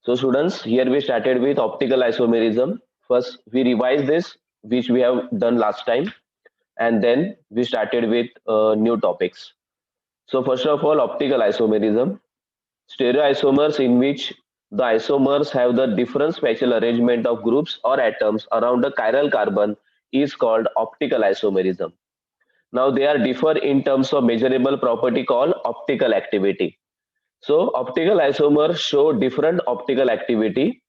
So students, here we started with optical isomerism. First, we revised this, which we have done last time, and then we started with new topics. So first of all, optical isomerism, stereoisomers in which the isomers have the different spatial arrangement of groups or atoms around a chiral carbon is called optical isomerism. Now they are differ in terms of measurable property called optical activity. So optical isomers show different optical activity,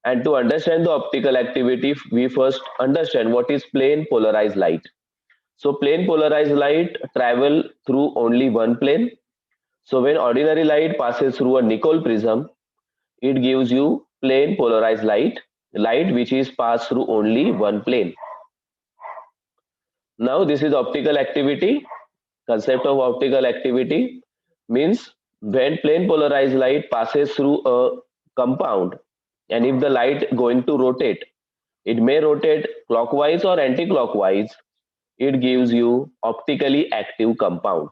and to understand the optical activity, we first understand what is plane polarized light. So plane polarized light travel through only one plane. So when ordinary light passes through a Nicol prism, it gives you plane polarized light which is passed through only one plane. Now this is optical activity. Concept of optical activity means when plane polarized light passes through a compound, and if the light going to rotate, it may rotate clockwise or anti-clockwise, it gives you optically active compound.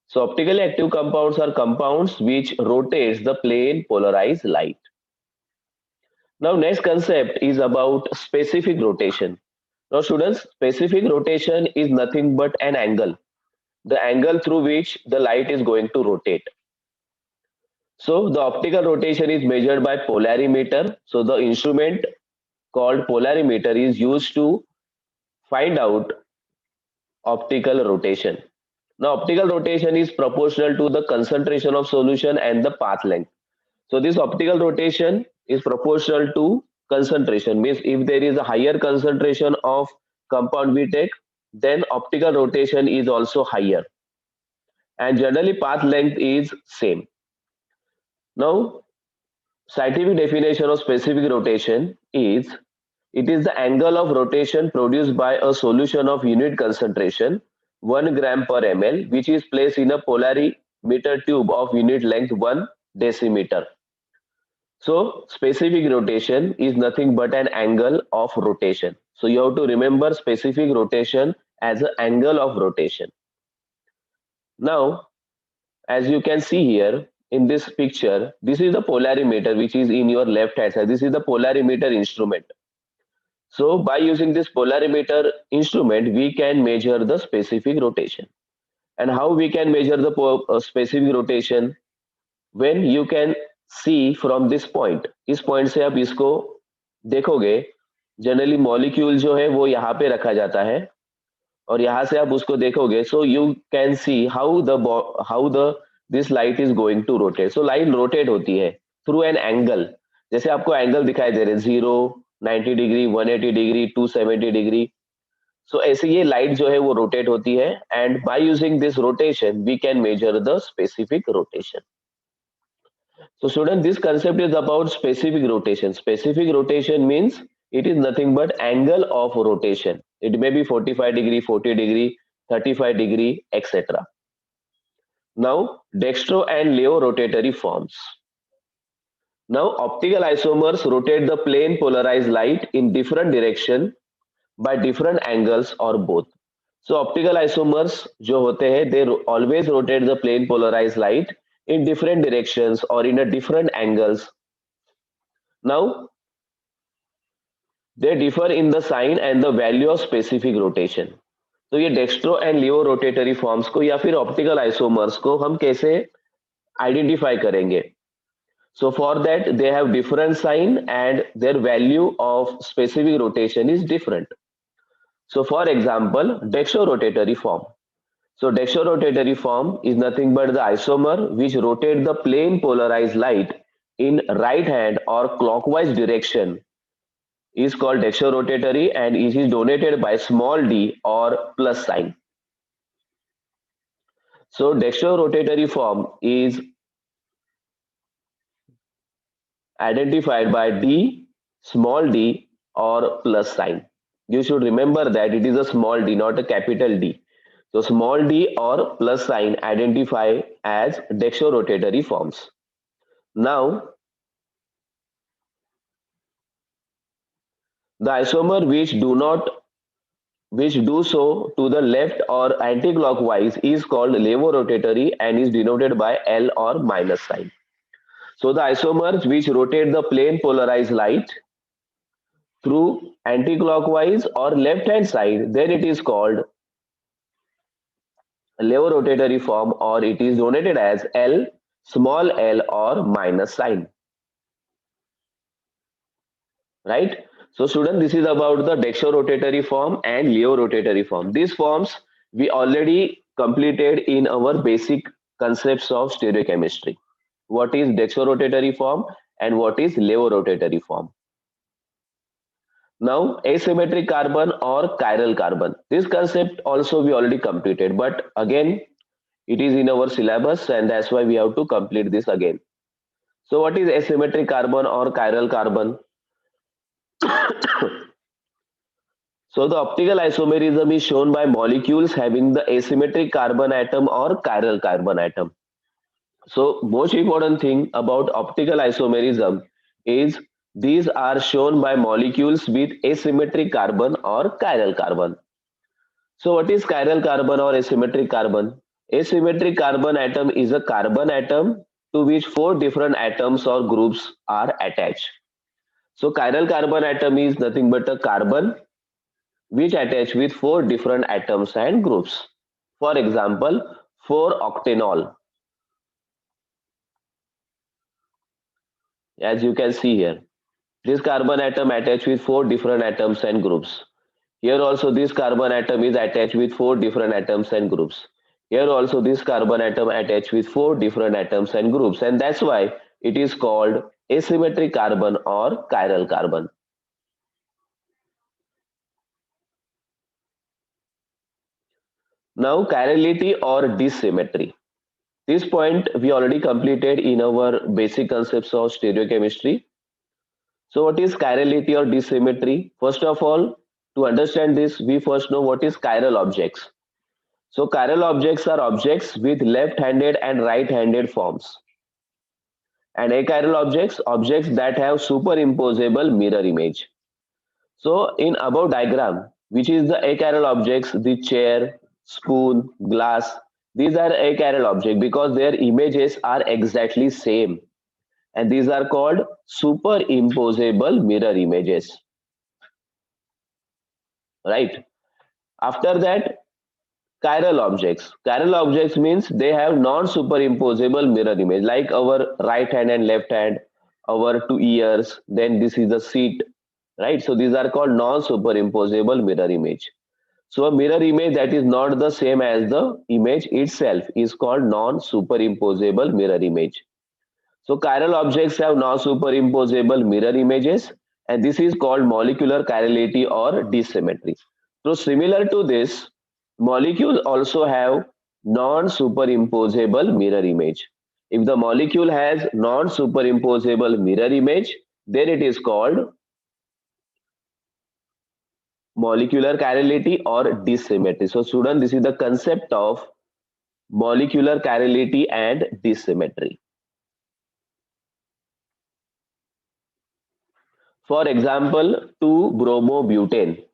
So optically active compounds are compounds which rotates the plane polarized light. Now next concept is about specific rotation. Now students, specific rotation is nothing but an angle, the angle through which the light is going to rotate. So the optical rotation is measured by polarimeter. So the instrument called polarimeter is used to find out optical rotation. Now optical rotation is proportional to the concentration of solution and the path length. So this optical rotation is proportional to concentration, means if there is a higher concentration of compound we take, then optical rotation is also higher, and generally path length is same. Now scientific definition of specific rotation is it is the angle of rotation produced by a solution of unit concentration 1 gram per ml which is placed in a polarimeter tube of unit length 1 decimeter. So specific rotation is nothing but an angle of rotation. So you have to remember specific rotation as an angle of rotation. Now, as you can see here in this picture, this is the polarimeter which is in your left hand side. This is the polarimeter instrument. So by using this polarimeter instrument, we can measure the specific rotation. And how we can measure the specific rotation? When you can see from this point, इस point से आप इसको देखोगे, generally molecule जो है वो यहाँ पे रखा जाता है और यहाँ से आप उसको देखोगे, so you can see how the this light is going to rotate. So light rotate होती है through an angle. जैसे आपको एंगल दिखाई दे रहे 0, 90 डिग्री, 180 डिग्री, 270 डिग्री. सो ऐसे ये लाइट जो है वो रोटेट होती है, and by using this rotation we can measure the specific rotation. So student, this concept is about specific rotation. Specific rotation means it is nothing but angle of rotation. It may be 45 degree, 40 degree, 35 degree, etc. Now dextro and leo rotatory forms. Now optical isomers rotate the plane polarized light in different direction by different angles or both. So optical isomers जो होते हैं, they always rotate the plane polarized light in different directions or in a different angles. Now they differ in the sign and the value of specific rotation. तो ये dextro and laevo rotatory forms को या फिर optical isomers को हम कैसे identify करेंगे? So for that they have different sign and their value of specific rotation is different. So for example, dextrorotatory form. So dextrorotatory form is nothing but the isomer which rotate the plane polarized light in right hand or clockwise direction is called dextrorotatory, and it is denoted by small d or plus sign. So dextrorotatory form is identified by d, small d or plus sign. You should remember that it is a small d, not a capital D. So small d or plus sign identify as dextrorotatory forms. Now the isomer which do so to the left or anti-clockwise is called levorotatory and is denoted by L or minus sign. So the isomers which rotate the plane polarized light through anti-clockwise or left hand side, then it is called levorotatory form, or it is denoted as L, small l or minus sign, right? So student, this is about the dextrorotatory form and levorotatory form. These forms we already completed in our basic concepts of stereochemistry. What is dextrorotatory form and what is levorotatory form? Now, asymmetric carbon or chiral carbon. This concept also we already completed, but again, it is in our syllabus and that's why we have to complete this again. So what is asymmetric carbon or chiral carbon? So the optical isomerism is shown by molecules having the asymmetric carbon atom or chiral carbon atom. So most important thing about optical isomerism is these are shown by molecules with asymmetric carbon or chiral carbon. So what is chiral carbon or asymmetric carbon? Asymmetric carbon atom is a carbon atom to which four different atoms or groups are attached. So chiral carbon atom is nothing but a carbon which attach with four different atoms and groups. For example, 4-octanol, as you can see here. This carbon atom attached with four different atoms and groups. Here also this carbon atom is attached with four different atoms and groups. Here also this carbon atom attached with four different atoms and groups, and that's why it is called asymmetric carbon or chiral carbon. Now chirality or dissymmetry. This point we already completed in our basic concepts of stereochemistry. So what is chirality or dissymmetry? First of all, to understand this, we first know what is chiral objects. So chiral objects are objects with left-handed and right-handed forms. And achiral objects, objects that have superimposable mirror image. So in above diagram, which is the achiral objects, the chair, spoon, glass, these are achiral objects because their images are exactly same. And these are called superimposable mirror images, right? After that, chiral objects. Chiral objects means they have non-superimposable mirror image, like our right hand and left hand, our two ears, then this is the seat, right? So these are called non-superimposable mirror image. So a mirror image that is not the same as the image itself is called non-superimposable mirror image. So chiral objects have non-superimposable mirror images, and this is called molecular chirality or dissymmetry. So similar to this, molecules also have non-superimposable mirror image. If the molecule has non-superimposable mirror image, then it is called molecular chirality or dissymmetry. So student, this is the concept of molecular chirality and dissymmetry. For example, 2-bromobutane.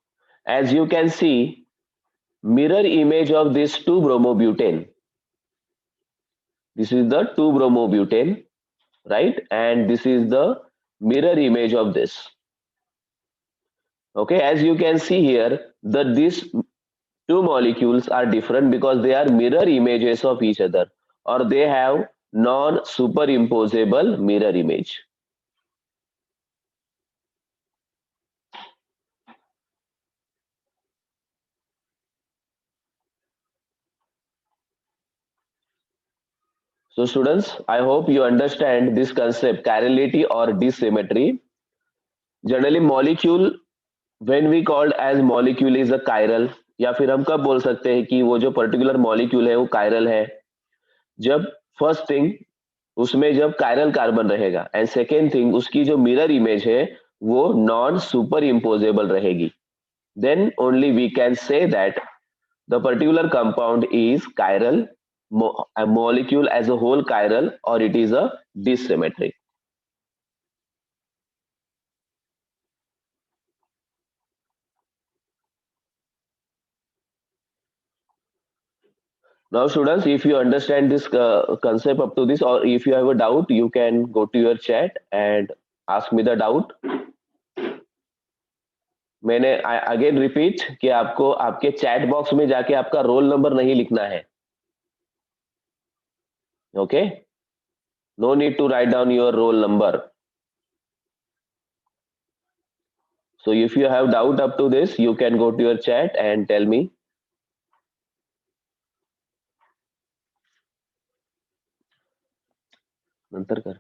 As you can see, mirror image of this 2-bromobutane. This is the 2-bromobutane, right? And this is the mirror image of this. Okay, as you can see here, that these two molecules are different because they are mirror images of each other, or they have non-superimposable mirror image. So students, I hope you understand this concept, chirality or dissymmetry. Generally, molecule when we called as molecule is a chiral, या फिर हम कब बोल सकते हैं कि वो जो पर्टिकुलर मॉलिक्यूल है वो कायरल है, जब फर्स्ट थिंग उसमें जब कायरल कार्बन रहेगा, एंड सेकेंड थिंग उसकी जो मिरर इमेज है वो नॉन सुपर इम्पोजेबल रहेगी, then only we can say that the particular compound is chiral, a molecule as a whole chiral, or it is a dissymmetric. Now, students, if you understand this concept up to this, or if you have a doubt, you can go to your chat and ask me the doubt. मैंने again repeat कि आपको आपके chat box में जाके आपका roll number नहीं लिखना है. Okay, no need to write down your roll number. So if you have doubt up to this, you can go to your chat and tell me. नंतर कर.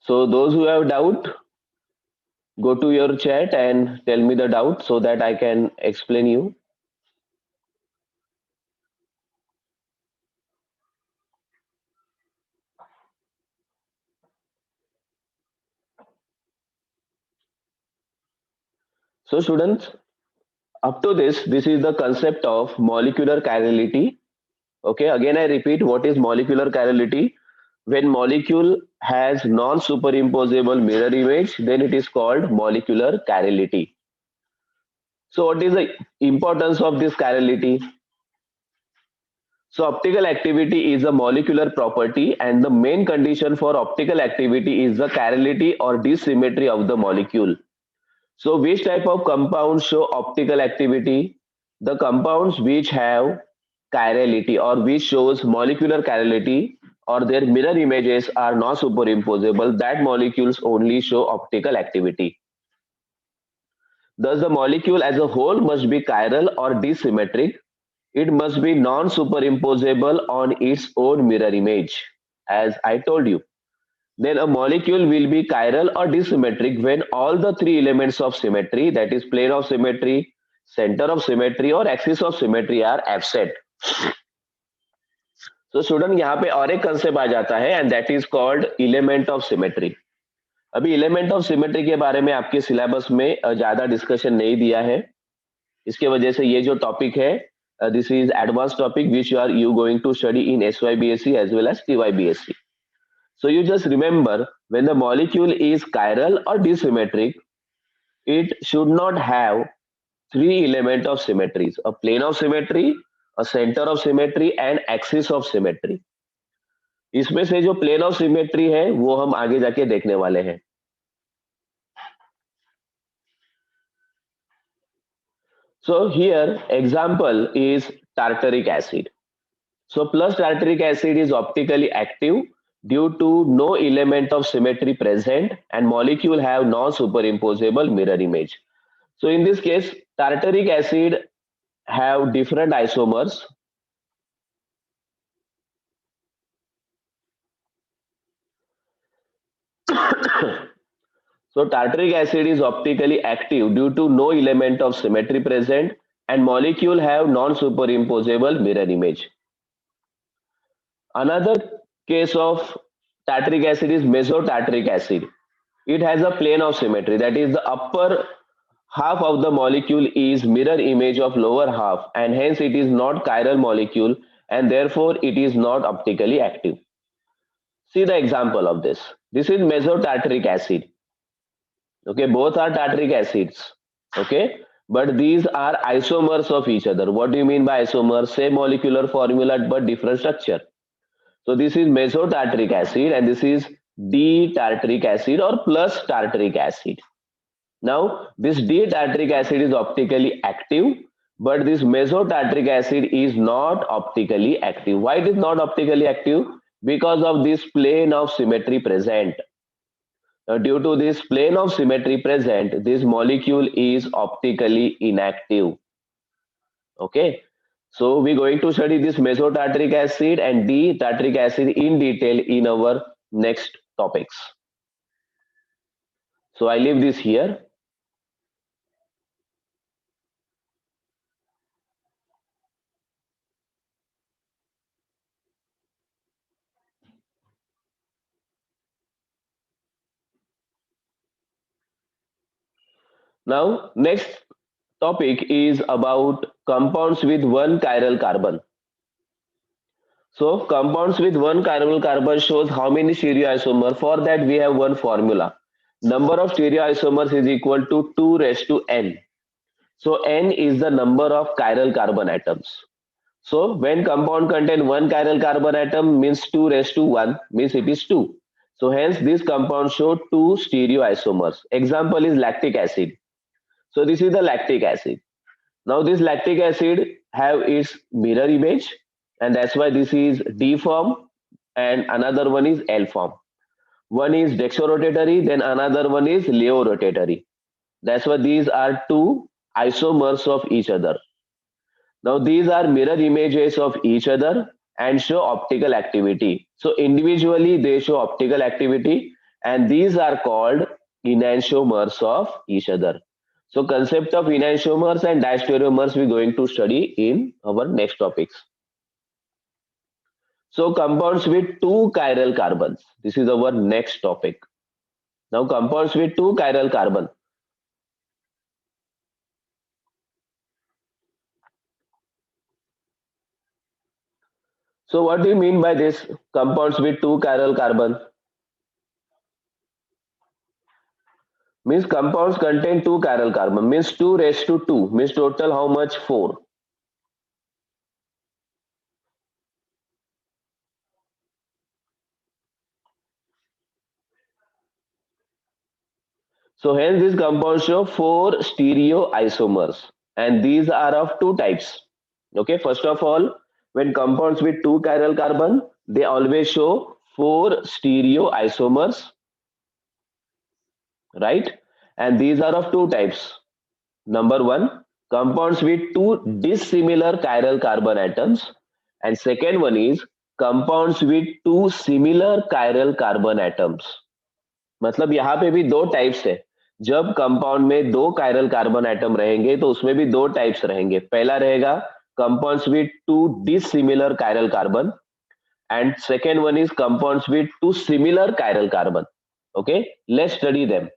So those who have doubt, go to your chat and tell me the doubt so that I can explain you. So students, up to this is the concept of molecular chirality. Okay, again I repeat, what is molecular chirality? When molecule has non-superimposable mirror image, then it is called molecular chirality. So what is the importance of this chirality? So optical activity is a molecular property, and the main condition for optical activity is the chirality or dissymmetry of the molecule. So which type of compounds show optical activity? The compounds which have chirality or which shows molecular chirality or their mirror images are not superimposable, that molecules only show optical activity. Thus the molecule as a whole must be chiral or dissymmetric. It must be non-superimposable on its own mirror image, as I told you. Then a molecule will be chiral or dissymmetric when all the three elements of symmetry, that is plane of symmetry, center of symmetry or axis of symmetry are absent. So student यहाँ पे और एक concept आ जाता है and that is called element of symmetry. अभी element of symmetry के बारे में आपके सिलेबस में ज्यादा डिस्कशन नहीं दिया है. इसके वजह से ये जो टॉपिक है, this is advanced topic which you going to study in SYBSc as well as TYBSc. So you just remember, when the molecule is chiral or dissymmetric, it should not have three element of symmetries: a plane of symmetry, a center of symmetry and axis of symmetry. इसमें से जो plane of symmetry है वो हम आगे जाके देखने वाले हैं. So here example is tartaric acid. So plus tartaric acid is optically active due to no element of symmetry present and molecule have non-superimposable mirror image. So in this case, tartaric acid have different isomers. So tartaric acid is optically active due to no element of symmetry present and molecule have non-superimposable mirror image. Another case of tartaric acid is mesotartaric acid. It has a plane of symmetry, that is the upper half of the molecule is mirror image of lower half and hence it is not chiral molecule and therefore it is not optically active. See the example of this. This is mesotartaric acid. Okay, both are tartaric acids. Okay, but these are isomers of each other. What do you mean by isomers? Same molecular formula but different structure. So this is mesotartaric acid and this is D-tartaric acid or plus tartaric acid. Now this D-tartaric acid is optically active, but this mesotartaric acid is not optically active. Why it is not optically active? because of this plane of symmetry present. Due to this plane of symmetry present, this molecule is optically inactive. Okay, so we're going to study this mesotartric acid and D-tartric acid in detail in our next topics. So I leave this here. Now, next topic is about compounds with one chiral carbon. So, compounds with one chiral carbon shows how many stereoisomers. For that, we have one formula. Number of stereoisomers is equal to 2 raised to n. So, n is the number of chiral carbon atoms. So, when compound contain one chiral carbon atom means 2 raised to 1 means it is 2. So, hence this compound show 2 stereoisomers. Example is lactic acid. So, this is the lactic acid. Now this lactic acid have its mirror image, and that's why this is D form and another one is L form. One is dextrorotatory, then another one is levorotatory. That's why these are two isomers of each other. Now these are mirror images of each other and show optical activity. So individually they show optical activity, and these are called enantiomers of each other. So concept of enantiomers and diastereomers we're going to study in our next topics. So compounds with two chiral carbons. This is our next topic. Now compounds with two chiral carbon. So what do you mean by this compounds with two chiral carbon? Means compounds contain two chiral carbon, means 2 raised to 2, means total how much? 4. So hence this compound show 4 stereoisomers, and these are of two types. Okay, first of all, when compounds with two chiral carbon, they always show 4 stereoisomers, right? And these are of two types. Number one, compounds with two dissimilar chiral carbon atoms, and second one is compounds with two similar chiral carbon atoms. मतलब यहाँ पे भी दो types है. जब compound में दो chiral carbon atom रहेंगे तो उसमें भी दो टाइप्स रहेंगे. पहला रहेगा compounds with two dissimilar chiral carbon, and second one is compounds with two similar chiral carbon. Okay, let's study them.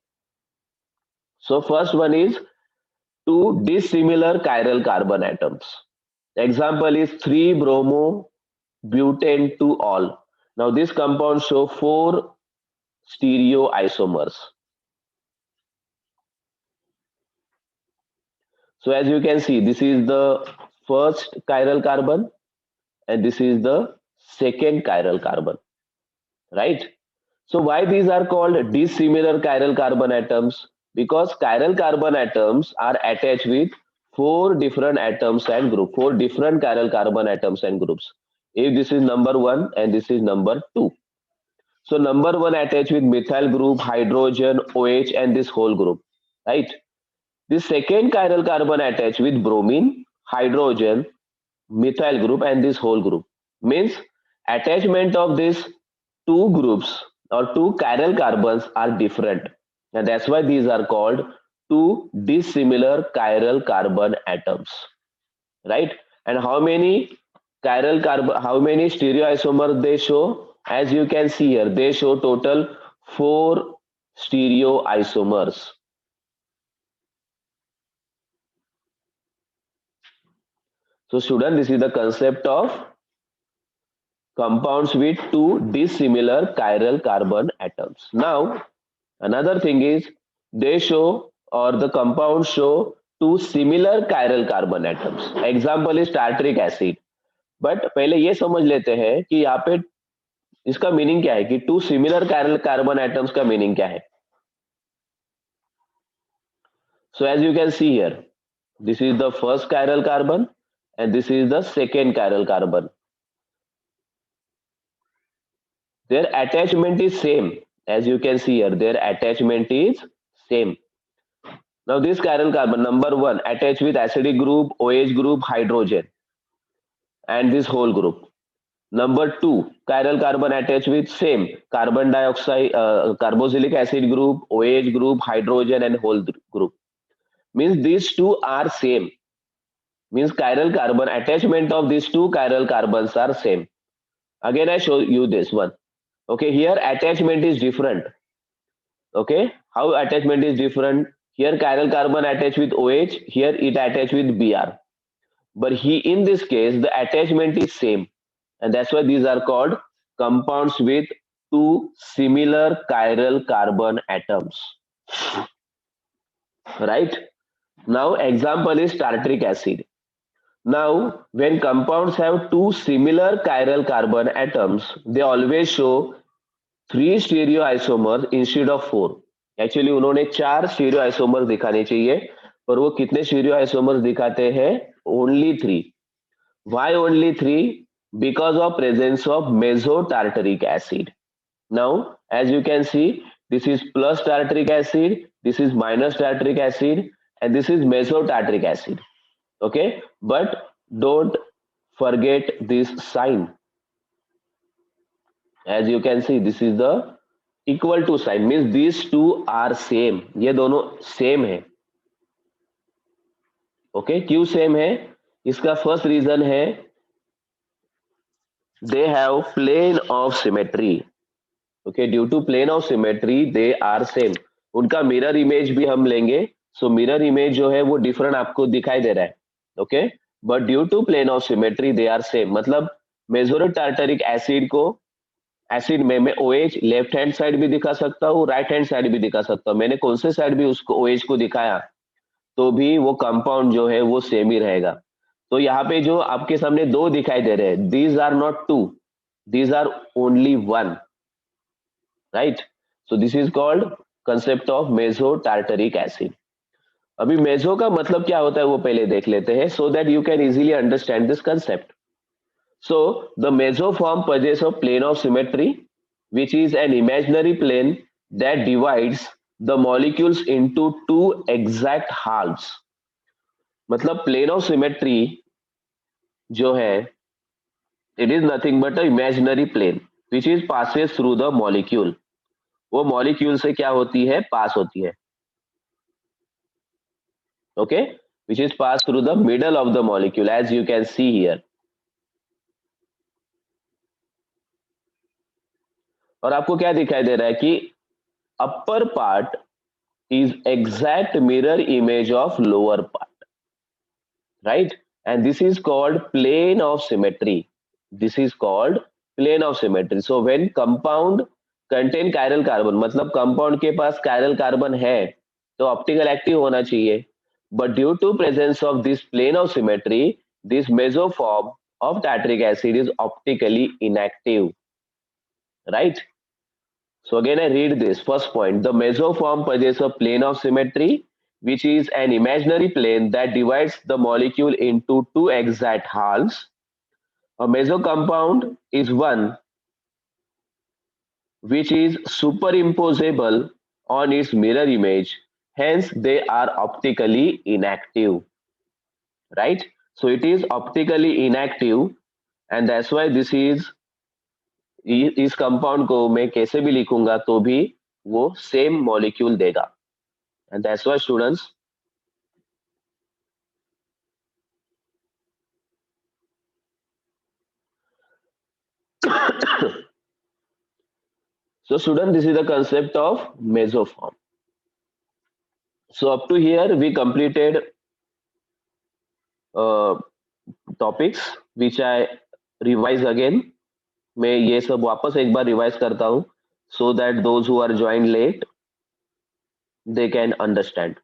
So first one is two dissimilar chiral carbon atoms. Example is 3-bromo-butane 2-ol. Now this compound show 4 stereoisomers. So as you can see, this is the first chiral carbon and this is the second chiral carbon, right? So why these are called dissimilar chiral carbon atoms? Because chiral carbon atoms are attached with 4 different atoms and group, 4 different chiral carbon atoms and groups. If this is number 1 and this is number 2. So number 1 attached with methyl group, hydrogen, OH and this whole group, right? The second chiral carbon attached with bromine, hydrogen, methyl group and this whole group. Means attachment of these two groups or two chiral carbons are different, and that's why these are called two dissimilar chiral carbon atoms, right? And how many chiral carbon, how many stereoisomers they show? As you can see here, they show total 4 stereoisomers. So student, this is the concept of compounds with two dissimilar chiral carbon atoms. Now, another thing is they show or the compounds show two similar chiral carbon atoms. Example is tartric acid. But पहले ये समझ लेते हैं कि यहाँ पे इसका meaning क्या है कि two similar chiral carbon atoms का मीनिंग क्या है. So as you can see here, this is the first chiral carbon and this is the second chiral carbon. their attachment is same. As you can see here, their attachment is same. Now this chiral carbon, number 1, attached with acidic group, OH group, hydrogen, and this whole group. Number 2, chiral carbon attached with same carbon dioxide, carboxylic acid group, OH group, hydrogen, and whole group. Means these two are same. Means chiral carbon attachment of these two chiral carbons are same. Again, I show you this one. Okay, here attachment is different. Okay, how attachment is different? Here chiral carbon attached with OH, here it attached with Br. But in this case, the attachment is same. And that's why these are called compounds with two similar chiral carbon atoms. Right? Now, example is tartaric acid. Now, when compounds have two similar chiral carbon atoms, they always show 3 stereoisomer instead of 4. Actually उन्होंने 4 स्टीरियोआइसोमर दिखाने चाहिए, पर वो कितने stereoisomer दिखाते हैं? Only 3. Why only 3? Because of presence of meso tartaric acid. Now as you can see, this is plus tartaric acid, this is minus tartaric acid, and this is mesotartaric acid. Okay, but don't forget this sign. As you can see, this is the equal to sign, means these two are same. ये दोनों same है. Okay, क्यों same है? इसका first reason है they have plane of symmetry. Okay, due to plane of symmetry they are same. उनका mirror image भी हम लेंगे. सो मिरर इमेज जो है वो डिफरेंट आपको दिखाई दे रहा है. Okay, but due to plane of symmetry they are same. मतलब मेसो टार्टरिक एसिड को एसिड में मैं OH लेफ्ट हैंड साइड भी दिखा सकता हूँ, राइट हैंड साइड भी दिखा सकता हूँ. मैंने कौन से साइड भी उसको OH को दिखाया तो भी वो कंपाउंड जो है वो सेम ही रहेगा. तो यहाँ पे जो आपके सामने दो दिखाई दे रहे हैं, these are not two, these are only one. Right? So this is called concept of meso tartaric acid. अभी मेसो का मतलब क्या होता है वो पहले देख लेते हैं, so that you can easily understand this concept. So the mesoform possesses a plane of symmetry, which is an imaginary plane that divides the molecules into two exact halves. मतलब plane of symmetry जो है, it is nothing but a imaginary plane which is passes through the molecule. वो molecule से क्या होती है? पास होती है. Okay, which is passed through the middle of the molecule, as you can see here. और आपको क्या दिखाई दे रहा है कि upper part is exact mirror image of lower part, right? And this is called plane of symmetry. This is called plane of symmetry. So when compound contain chiral carbon, मतलब compound के पास chiral carbon है तो optical active होना चाहिए, but due to presence of this plane of symmetry, this mesoform of tartaric acid is optically inactive, right? So again, I read this first point. The mesoform possesses a plane of symmetry, which is an imaginary plane that divides the molecule into two exact halves. A meso compound is one which is superimposable on its mirror image. Hence, they are optically inactive. Right? So it is optically inactive, and that's why this is इस compound को मैं कैसे भी लिखूंगा तो भी वो same molecule देगा. And that's why students, so student, this is the concept of mesoform. So up to here we completed topics which I revise again. मैं ये सब वापस एक बार रिवाइज करता हूँ so that those who are joined late they can understand.